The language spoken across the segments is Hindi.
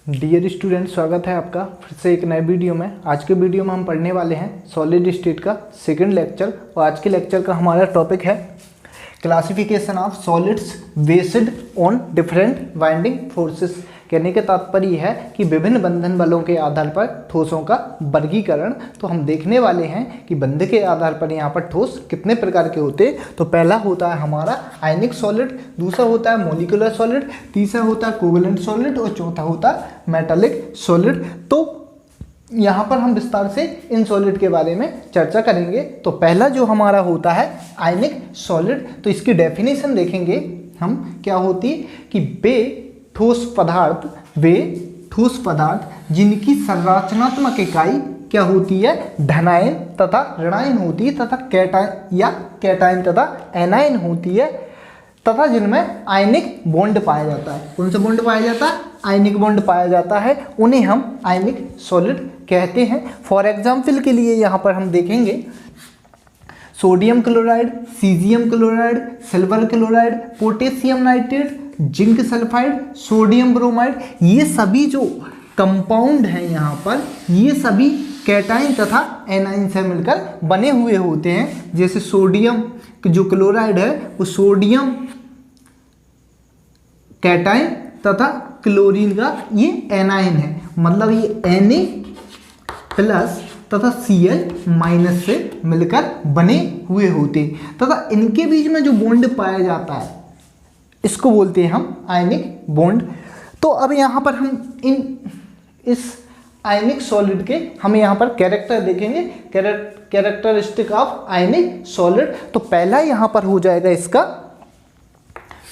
डियर स्टूडेंट, स्वागत है आपका फिर से एक नए वीडियो में। आज के वीडियो में हम पढ़ने वाले हैं सॉलिड स्टेट का सेकंड लेक्चर और आज के लेक्चर का हमारा टॉपिक है classification of solids based on different binding forces. कहने का तात्पर्य है कि विभिन्न बंधन बलों के आधार पर ठोसों का वर्गीकरण। तो हम देखने वाले हैं कि बंध के आधार पर यहाँ पर ठोस कितने प्रकार के होते हैं। तो पहला होता है हमारा आयनिक सॉलिड, दूसरा होता है मॉलिक्यूलर सॉलिड, तीसरा होता है कोवेलेंट सॉलिड और चौथा होता है मेटालिक सॉलिड। तो यहाँ पर हम विस्तार से इन सॉलिड के बारे में चर्चा करेंगे। तो पहला जो हमारा होता है आयनिक सॉलिड, तो इसकी डेफिनेशन देखेंगे हम क्या होती है कि वे ठोस पदार्थ जिनकी संरचनात्मक इकाई क्या होती है, धनायन तथा ऋणायन होती है तथा कैटायन तथा एनायन होती है तथा जिनमें आयनिक बॉन्ड पाया जाता है। कौन सा बॉन्ड पाया जाता है? आयनिक बॉन्ड पाया जाता है, उन्हें हम आयनिक सॉलिड कहते हैं। फॉर एग्जाम्पल के लिए यहाँ पर हम देखेंगे sodium chloride, caesium chloride, silver chloride, potassium nitrate, zinc sulphide, sodium bromide, ये सभी जो कंपाउंड हैं यहाँ पर ये सभी कैटायन तथा एनायन से मिलकर बने हुए होते हैं। जैसे सोडियम जो क्लोराइड है वो सोडियम कैटायन तथा क्लोरीन का ये एनायन है, मतलब ये Na+ तथा Cl- से मिलकर बने हुए होते हैं तथा इनके बीच में जो बॉन्ड पाया जाता है इसको बोलते हैं हम आयनिक बॉन्ड। तो अब यहाँ पर हम इस आयनिक सॉलिड के हम यहाँ पर कैरेक्टर देखेंगे, कैरेक्टरिस्टिक ऑफ आयनिक सॉलिड। तो पहला यहाँ पर हो जाएगा इसका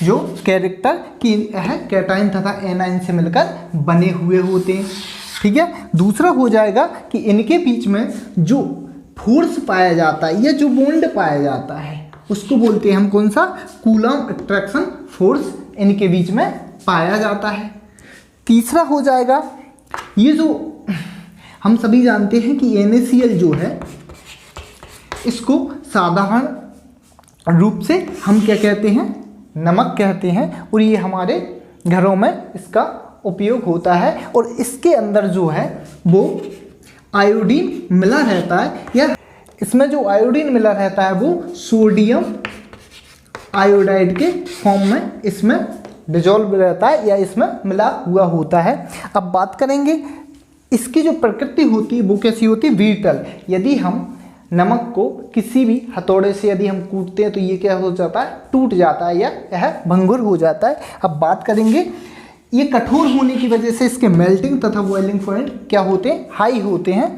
जो कैरेक्टर की है कैटायन तथा एनायन से मिलकर बने हुए होते हैं, ठीक है। दूसरा हो जाएगा कि इनके बीच में जो फोर्स पाया जाता है या जो बॉन्ड पाया जाता है उसको बोलते हैं हम कौन सा, कूलम्ब अट्रैक्शन फोर्स इनके बीच में पाया जाता है। तीसरा हो जाएगा ये जो हम सभी जानते हैं कि NaCl जो है इसको साधारण रूप से हम क्या कहते हैं, नमक कहते हैं और ये हमारे घरों में इसका उपयोग होता है और इसके अंदर जो है वो आयोडीन मिला रहता है या इसमें जो आयोडीन मिला रहता है वो सोडियम आयोडाइड के फॉर्म में इसमें डिजॉल्व रहता है या इसमें मिला हुआ होता है। अब बात करेंगे इसकी जो प्रकृति होती है वो कैसी होती है, ब्रिटल। यदि हम नमक को किसी भी हथौड़े से यदि हम कूटते हैं तो ये क्या हो जाता है, टूट जाता है या यह भंगुर हो जाता है। अब बात करेंगे ये कठोर होने की वजह से इसके मेल्टिंग तथा बॉइलिंग पॉइंट क्या होते हैं, हाई होते हैं।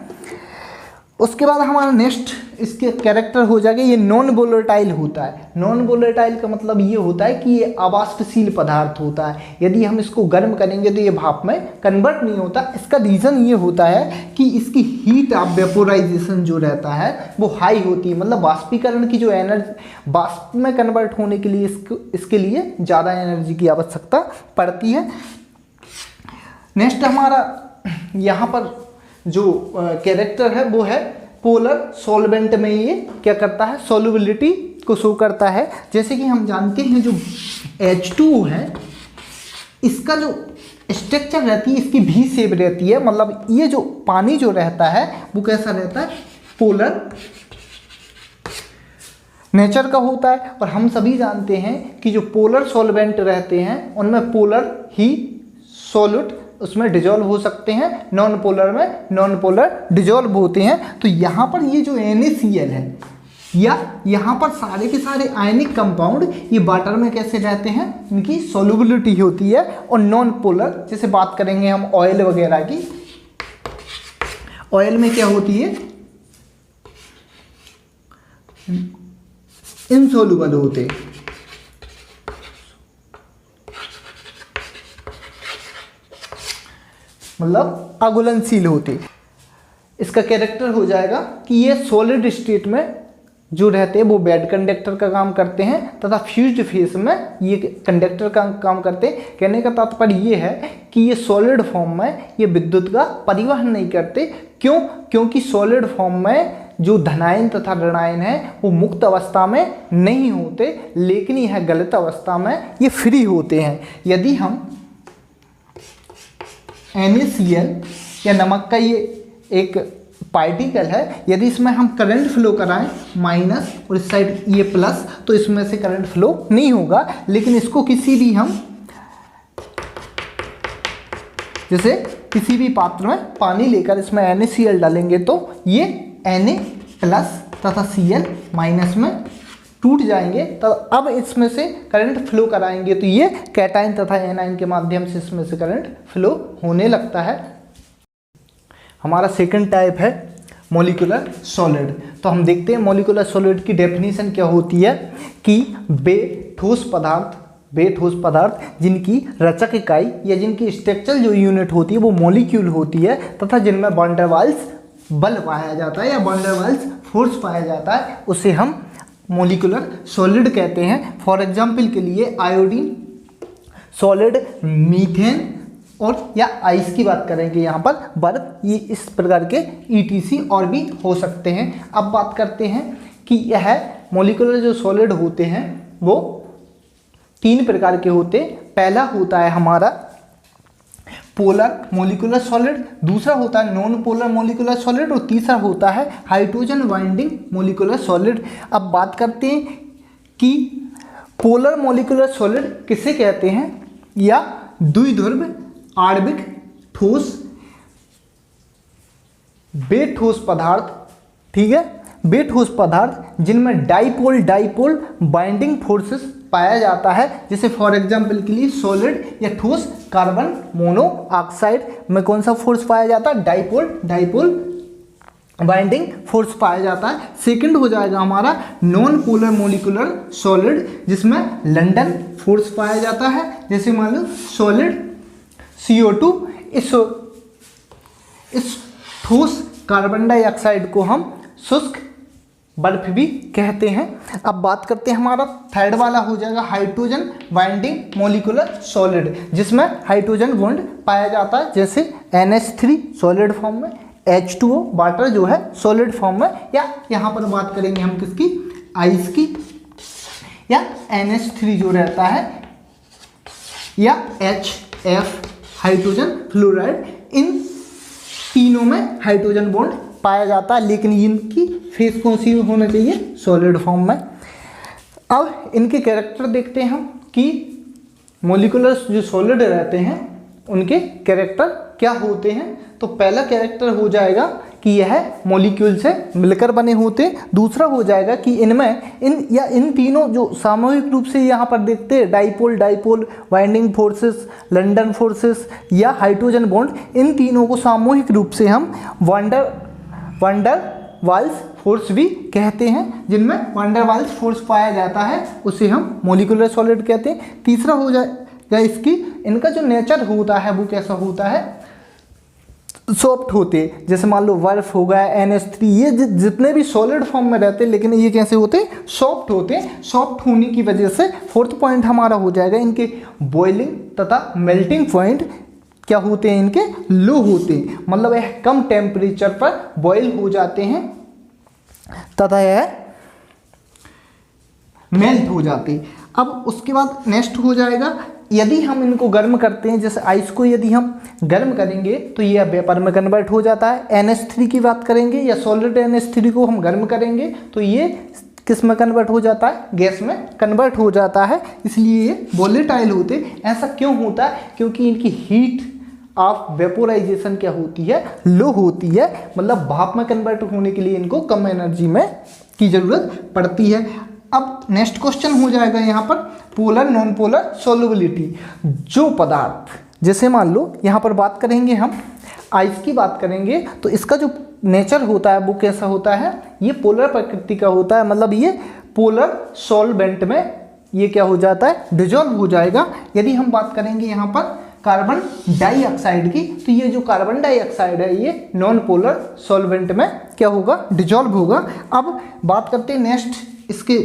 उसके बाद हमारा नेक्स्ट इसके कैरेक्टर हो जाएगा ये नॉन वोलेटाइल होता है। नॉन वोलेटाइल का मतलब ये होता है कि ये अवाष्पशील पदार्थ होता है। यदि हम इसको गर्म करेंगे तो ये भाप में कन्वर्ट नहीं होता। इसका रीज़न ये होता है कि इसकी हीट ऑफ वेपोराइजेशन जो रहता है वो हाई होती है, मतलब वाष्पीकरण की जो एनर्जी वाष्प में कन्वर्ट होने के लिए इसके लिए ज़्यादा एनर्जी की आवश्यकता पड़ती है। नेक्स्ट हमारा यहाँ पर जो कैरेक्टर है वो है पोलर सॉल्वेंट में ये क्या करता है, सॉल्युबिलिटी को शो करता है। जैसे कि हम जानते हैं जो H2O है इसका जो स्ट्रक्चर रहती है इसकी V शेप रहती है, मतलब ये जो पानी जो रहता है वो कैसा रहता है, पोलर नेचर का होता है। और हम सभी जानते हैं कि जो पोलर सॉल्वेंट रहते हैं उनमें पोलर ही सॉल्यूट उसमें डिजॉल्व हो सकते हैं, नॉन पोलर में नॉन पोलर डिजॉल्व होते हैं। तो यहाँ पर ये जो NaCl है या यहाँ पर सारे के सारे आयनिक कंपाउंड ये वाटर में कैसे रहते हैं, इनकी सॉल्युबिलिटी होती है। और नॉन पोलर जैसे बात करेंगे हम ऑयल वगैरह की, ऑयल में क्या होती है, इनसॉल्युबल होते हैं, मतलब अघुलनशील होते। इसका कैरेक्टर हो जाएगा कि ये सॉलिड स्टेट में जो रहते हैं वो बेड कंडक्टर का काम करते हैं तथा फ्यूज्ड फेस में ये कंडक्टर का काम करते हैं। कहने का तात्पर्य ये है कि ये सॉलिड फॉर्म में ये विद्युत का परिवहन नहीं करते। क्यों? क्योंकि सॉलिड फॉर्म में जो धनायन तथा ऋणायन है वो मुक्त अवस्था में नहीं होते, लेकिन यह गलत अवस्था में ये फ्री होते हैं। यदि हम NaCl या नमक का ये एक पार्टिकल है, यदि इसमें हम करंट फ्लो कराएं माइनस और इस साइड ये प्लस, तो इसमें से करंट फ्लो नहीं होगा। लेकिन इसको किसी भी हम जैसे किसी भी पात्र में पानी लेकर इसमें NaCl डालेंगे तो ये Na प्लस तथा Cl माइनस में टूट जाएंगे। तो अब इसमें से करंट फ्लो कराएंगे तो ये कैटायन तथा एनायन के माध्यम से इसमें से करंट फ्लो होने लगता है। हमारा सेकंड टाइप है मॉलिक्यूलर सॉलिड। तो हम देखते हैं मॉलिक्यूलर सॉलिड की डेफिनेशन क्या होती है कि वे ठोस पदार्थ जिनकी रचक इकाई या जिनकी स्ट्रक्चरल जो यूनिट होती है वो मॉलिक्यूल होती है तथा जिनमें वैन डर वाल्स बल पाया जाता है या वैन डर वाल्स फोर्स पाया जाता है, उसे हम मॉलिक्यूलर सॉलिड कहते हैं। फॉर एग्जाम्पल के लिए आयोडीन सॉलिड, मीथेन और या आइस की बात करेंगे यहाँ पर बर्फ, ये इस प्रकार के ETC और भी हो सकते हैं। अब बात करते हैं कि यह मॉलिक्यूलर जो सॉलिड होते हैं वो 3 प्रकार के होते हैं। पहला होता है हमारा पोलर मॉलिक्यूलर सॉलिड, दूसरा होता है नॉन पोलर मॉलिक्यूलर सॉलिड और तीसरा होता है हाइड्रोजन बाइंडिंग मॉलिक्यूलर सॉलिड। अब बात करते हैं कि पोलर मॉलिक्यूलर सॉलिड किसे कहते हैं या द्विध्रुव आणविक ठोस बेठोस पदार्थ, ठीक है, बेठोस पदार्थ जिनमें डाइपोल बाइंडिंग फोर्सेस पाया जाता है। जैसे फॉर एग्जांपल के लिए सॉलिड या ठोस कार्बन मोनोऑक्साइड में कौन सा फोर्स पाया जाता है, डाइपोल बाइंडिंग फोर्स पाया जाता है। सेकंड हो जाएगा हमारा नॉन पोलर मॉलिक्यूलर सॉलिड जिसमें लंडन फोर्स पाया जाता है। जैसे मान लो सॉलिड CO2, इस ठोस कार्बन डाइऑक्साइड को हम शुष्क बर्फ भी कहते हैं। अब बात करते हैं हमारा थर्ड वाला हो जाएगा हाइड्रोजन बाइंडिंग मॉलिक्यूलर सॉलिड जिसमें हाइड्रोजन बॉन्ड पाया जाता है। जैसे NH3 सॉलिड फॉर्म में, H2O वाटर जो है सॉलिड फॉर्म में, या यहाँ पर बात करेंगे हम किसकी, आइस की, या NH3 जो रहता है, या HF हाइड्रोजन फ्लोराइड। इन तीनों में हाइड्रोजन बॉन्ड पाया जाता है, लेकिन इनकी फेस कौन सी होना चाहिए, सॉलिड फॉर्म में। अब इनके कैरेक्टर देखते हैं हम कि मॉलिक्यूलर जो सॉलिड रहते हैं उनके कैरेक्टर क्या होते हैं। तो पहला कैरेक्टर हो जाएगा कि यह मॉलिक्यूल से मिलकर बने होते। दूसरा हो जाएगा कि इनमें इन तीनों जो सामूहिक रूप से यहाँ पर देखते हैं dipole binding forces, London forces या हाइड्रोजन बॉन्ड, इन तीनों को सामूहिक रूप से हम वैन डर वाल्स फोर्स भी कहते हैं। जिनमें वैन डर वाल्स फोर्स पाया जाता है उसे हम मॉलिक्यूलर सॉलिड कहते हैं। तीसरा हो जाएगा इसकी, इनका जो नेचर होता है वो कैसा होता है, सॉफ्ट होते। जैसे मान लो बर्फ हो गया, NH3, ये जितने भी सॉलिड फॉर्म में रहते हैं, लेकिन ये कैसे होते हैं, सॉफ्ट होते हैं। सॉफ्ट होने की वजह से फोर्थ पॉइंट हमारा हो जाएगा इनके बॉइलिंग तथा मेल्टिंग पॉइंट क्या होते हैं, इनके लो होते हैं। मतलब यह कम टेम्परेचर पर बॉयल हो जाते हैं तथा यह मेल्ट हो जाते हैं। अब उसके बाद नेक्स्ट हो जाएगा, यदि हम इनको गर्म करते हैं, जैसे आइस को यदि हम गर्म करेंगे तो ये वेपर में कन्वर्ट हो जाता है। NH3 की बात करेंगे या सॉलिड NH3 को हम गर्म करेंगे तो ये किस में कन्वर्ट हो जाता है, गैस में कन्वर्ट हो जाता है। इसलिए ये वोलेटाइल होते। ऐसा क्यों होता है, क्योंकि इनकी हीट ऑफ वेपोराइजेशन क्या होती है, लो होती है। मतलब भाप में कन्वर्ट होने के लिए इनको कम एनर्जी में की ज़रूरत पड़ती है। अब नेक्स्ट क्वेश्चन हो जाएगा यहाँ पर पोलर नॉन पोलर सॉल्युबिलिटी। जो पदार्थ, जैसे मान लो यहाँ पर बात करेंगे हम आइस की बात करेंगे तो इसका जो नेचर होता है वो कैसा होता है, ये पोलर प्रकृति का होता है। मतलब ये पोलर सॉल्वेंट में ये क्या हो जाता है, डिजॉल्व हो जाएगा। यदि हम बात करेंगे यहाँ पर कार्बन डाइऑक्साइड की, तो ये जो कार्बन डाइऑक्साइड है ये नॉन पोलर सॉल्वेंट में क्या होगा, डिजॉल्व होगा। अब बात करते हैं नेक्स्ट इसके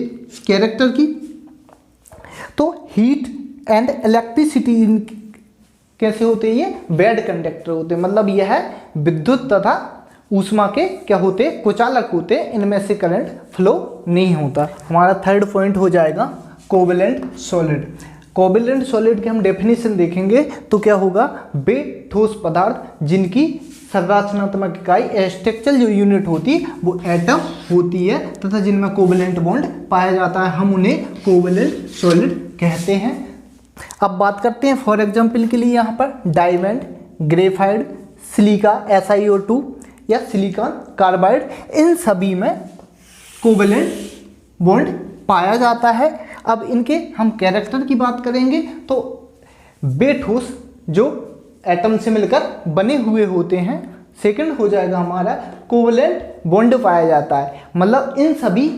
कैरेक्टर की। तो हीट एंड इलेक्ट्रिसिटी कैसे होते हैं, ये बेड कंडक्टर होते हैं। मतलब यह है विद्युत तथा ऊष्मा के क्या होते हैं, कुचालक होते हैं। इनमें से करंट फ्लो नहीं होता। हमारा थर्ड पॉइंट हो जाएगा कोवेलेंट सॉलिड। कोवेलेंट सॉलिड की हम डेफिनेशन देखेंगे तो क्या होगा, वे ठोस पदार्थ जिनकी संरचनात्मक इकाई स्ट्रक्चरल जो यूनिट होती है वो एटम होती है तथा जिनमें कोवेलेंट बॉन्ड पाया जाता है, हम उन्हें कोवेलेंट सॉलिड कहते हैं। अब बात करते हैं फॉर एग्जांपल के लिए यहाँ पर डायमंड, ग्रेफाइट, सिलिका SiO2 या सिलिकॉन कार्बाइड, इन सभी में कोवेलेंट बॉन्ड पाया जाता है। अब इनके हम कैरेक्टर की बात करेंगे तो वे ठोस जो एटम से मिलकर बने हुए होते हैं। सेकंड हो जाएगा हमारा कोवेलेंट बॉन्ड पाया जाता है, मतलब इन सभी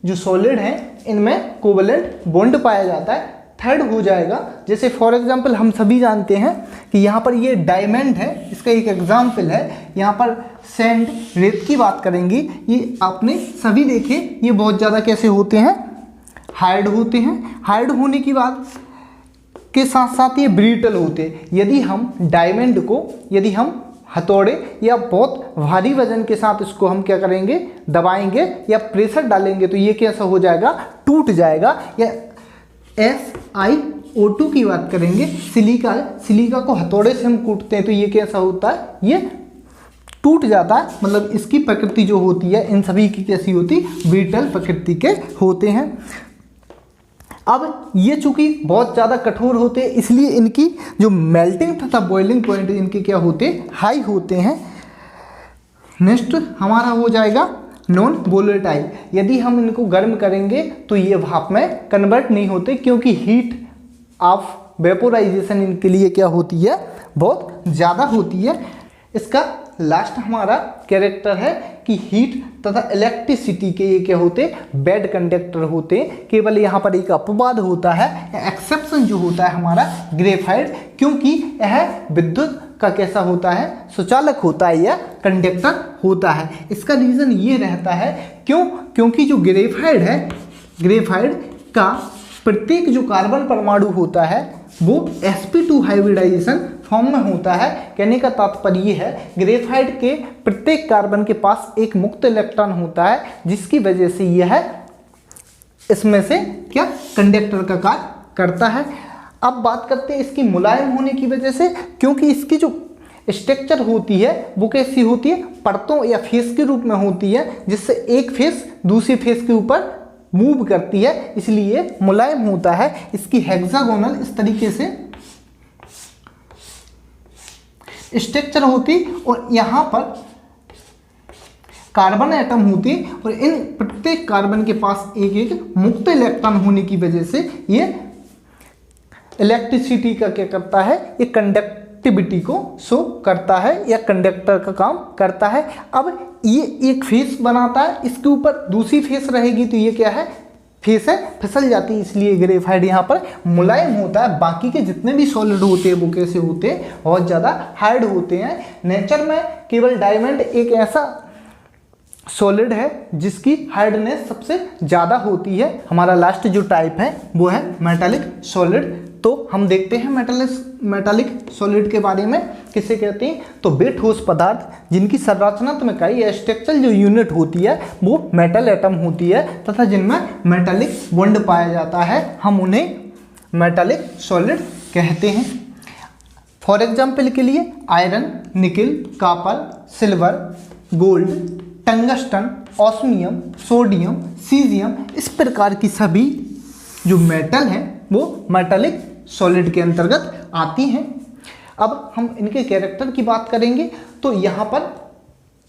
जो सॉलिड हैं इनमें कोवेलेंट बॉन्ड पाया जाता है। थर्ड हो जाएगा, जैसे फॉर एग्जांपल हम सभी जानते हैं कि यहाँ पर ये डायमंड है, इसका एक एग्जांपल है। यहाँ पर सैंड, रेत की बात करेंगे, ये आपने सभी देखे, ये बहुत ज़्यादा कैसे होते हैं, हार्ड होते हैं। हार्ड होने की बात के साथ साथ ये ब्रिटल होते हैं। यदि हम डायमंड को यदि हम हथौड़े या बहुत भारी वजन के साथ इसको हम क्या करेंगे, दबाएंगे या प्रेशर डालेंगे तो ये कैसा हो जाएगा, टूट जाएगा। या SiO2 की बात करेंगे, सिलिका को हथौड़े से हम कूटते हैं तो ये कैसा होता है, ये टूट जाता है। मतलब इसकी प्रकृति जो होती है इन सभी की कैसी होती, ब्रिटल प्रकृति के होते हैं। अब ये चूंकि बहुत ज़्यादा कठोर होते हैं इसलिए इनकी जो मेल्टिंग तथा बॉइलिंग पॉइंट इनके क्या होते, हाई होते हैं। नेक्स्ट हमारा हो जाएगा नॉन वोलेटाइल। यदि हम इनको गर्म करेंगे तो ये भाप में कन्वर्ट नहीं होते क्योंकि हीट ऑफ वेपोराइजेशन इनके लिए क्या होती है, बहुत ज़्यादा होती है। इसका लास्ट हमारा कैरेक्टर है कि हीट तथा इलेक्ट्रिसिटी के ये क्या होते, बैड कंडक्टर होते। केवल यहाँ पर एक अपवाद होता है, एक्सेप्शन जो होता है हमारा ग्रेफाइट, क्योंकि यह विद्युत का कैसा होता है, सुचालक होता है या कंडक्टर होता है। इसका रीज़न ये रहता है क्योंकि जो ग्रेफाइट है, ग्रेफाइट का प्रत्येक जो कार्बन परमाणु होता है वो sp2 हाइब्रिडाइजेशन फॉर्म में होता है। कहने का तात्पर्य ये है, ग्रेफाइट के प्रत्येक कार्बन के पास एक मुक्त इलेक्ट्रॉन होता है जिसकी वजह से यह इसमें से क्या, कंडक्टर का कार्य करता है। अब बात करते हैं इसकी मुलायम होने की वजह से, क्योंकि इसकी जो स्ट्रक्चर होती है वो कैसी होती है, परतों या फेस के रूप में होती है, जिससे एक फेस दूसरी फेस के ऊपर मूव करती है, इसलिए मुलायम होता है। इसकी हेक्सागोनल इस तरीके से स्ट्रक्चर होती और यहाँ पर कार्बन एटम होती और इन प्रत्येक कार्बन के पास एक एक मुक्त इलेक्ट्रॉन होने की वजह से ये इलेक्ट्रिसिटी का क्या करता है, ये कंडक्टिविटी को शो करता है या कंडक्टर का काम करता है। अब ये एक फेस बनाता है, इसके ऊपर दूसरी फेस रहेगी तो ये क्या है, फेस है, फिसल जाती है, इसलिए ग्रेफाइट यहाँ पर मुलायम होता है। बाकी के जितने भी सॉलिड होते हैं वो कैसे होते हैं, बहुत ज़्यादा हार्ड होते हैं। नेचर में केवल डायमंड एक ऐसा सॉलिड है जिसकी हार्डनेस सबसे ज़्यादा होती है। हमारा लास्ट जो टाइप है वो है मेटालिक सॉलिड। तो हम देखते हैं मेटालिक सॉलिड के बारे में, किसे कहते हैं, तो वे ठोस पदार्थ जिनकी संरचनात्मक इकाई या स्ट्रक्चरल जो यूनिट होती है वो मेटल एटम होती है तथा जिनमें मेटालिक बॉन्ड पाया जाता है, हम उन्हें मेटालिक सॉलिड कहते हैं। फॉर एग्जाम्पल के लिए iron, nickel, copper, silver, gold, tungsten, osmium, sodium, caesium, इस प्रकार की सभी जो मेटल हैं वो मेटालिक सॉलिड के अंतर्गत आती हैं। अब हम इनके कैरेक्टर की बात करेंगे तो यहाँ पर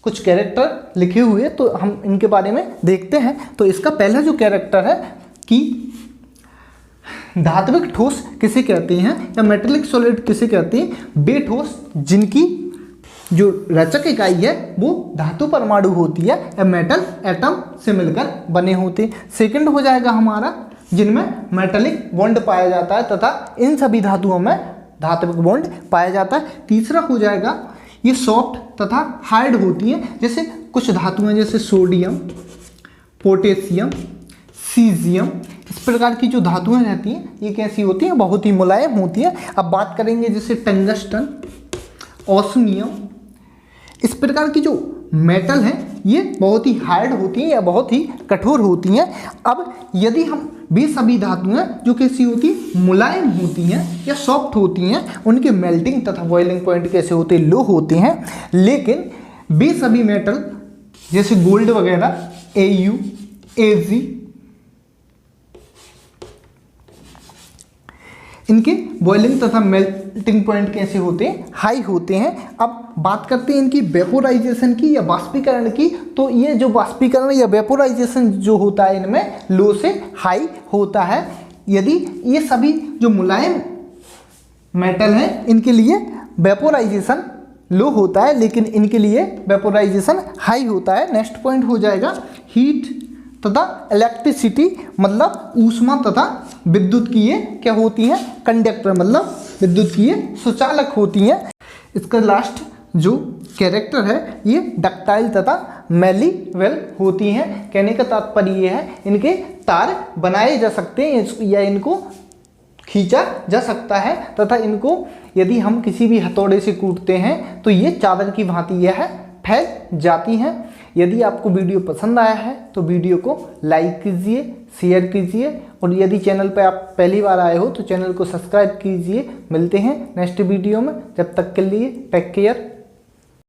कुछ कैरेक्टर लिखे हुए, तो हम इनके बारे में देखते हैं। तो इसका पहला जो कैरेक्टर है कि धात्विक ठोस किसे कहते हैं या मेटालिक सॉलिड किसे कहते हैं, वे ठोस जिनकी जो रचक इकाई है वो धातु परमाणु होती है या मेटल एटम से मिलकर बने होते हैं। सेकंड हो जाएगा हमारा जिनमें मेटालिक बॉन्ड पाया जाता है तथा इन सभी धातुओं में धात्विक बॉन्ड पाया जाता है। तीसरा हो जाएगा ये सॉफ्ट तथा हार्ड होती हैं, जैसे कुछ धातुएं जैसे सोडियम, पोटेशियम, सीजियम, इस प्रकार की जो धातुएं रहती हैं ये कैसी होती हैं, बहुत ही मुलायम होती हैं। अब बात करेंगे जैसे टंगस्टन, ऑस्मियम, इस प्रकार की जो मेटल हैं ये बहुत ही हार्ड होती हैं या बहुत ही कठोर होती हैं। अब यदि हम वे सभी धातुएं जो कैसी होती मुलायम होती हैं या सॉफ्ट होती हैं, उनके मेल्टिंग तथा बॉइलिंग पॉइंट कैसे होते लो होते हैं। लेकिन वे सभी मेटल जैसे गोल्ड वगैरह Au, Ag, इनके बॉइलिंग तथा मेल्टिंग पॉइंट कैसे होते हैं हाई होते हैं। अब बात करते हैं इनकी वेपोराइजेशन की या वाष्पीकरण की। तो ये जो वाष्पीकरण या वेपोराइजेशन जो होता है इनमें लो से हाई होता है। यदि ये सभी जो मुलायम मेटल हैं इनके लिए वेपोराइजेशन लो होता है, लेकिन इनके लिए वेपोराइजेशन हाई होता है। नेक्स्ट पॉइंट हो जाएगा हीट तथा इलेक्ट्रिसिटी, मतलब ऊष्मा तथा विद्युत की ये क्या होती हैं कंडक्टर, मतलब विद्युत की ये सुचालक होती हैं। इसका लास्ट जो कैरेक्टर है ये डक्टाइल तथा मैलीवेल होती हैं। कहने का तात्पर्य ये है इनके तार बनाए जा सकते हैं या इनको खींचा जा सकता है, तथा इनको यदि हम किसी भी हथौड़े से कूटते हैं तो ये चादर की भांति यह फैल जाती हैं। यदि आपको वीडियो पसंद आया है तो वीडियो को लाइक कीजिए, शेयर कीजिए, और यदि चैनल पर आप पहली बार आए हो तो चैनल को सब्सक्राइब कीजिए। मिलते हैं नेक्स्ट वीडियो में, जब तक के लिए टेक केयर।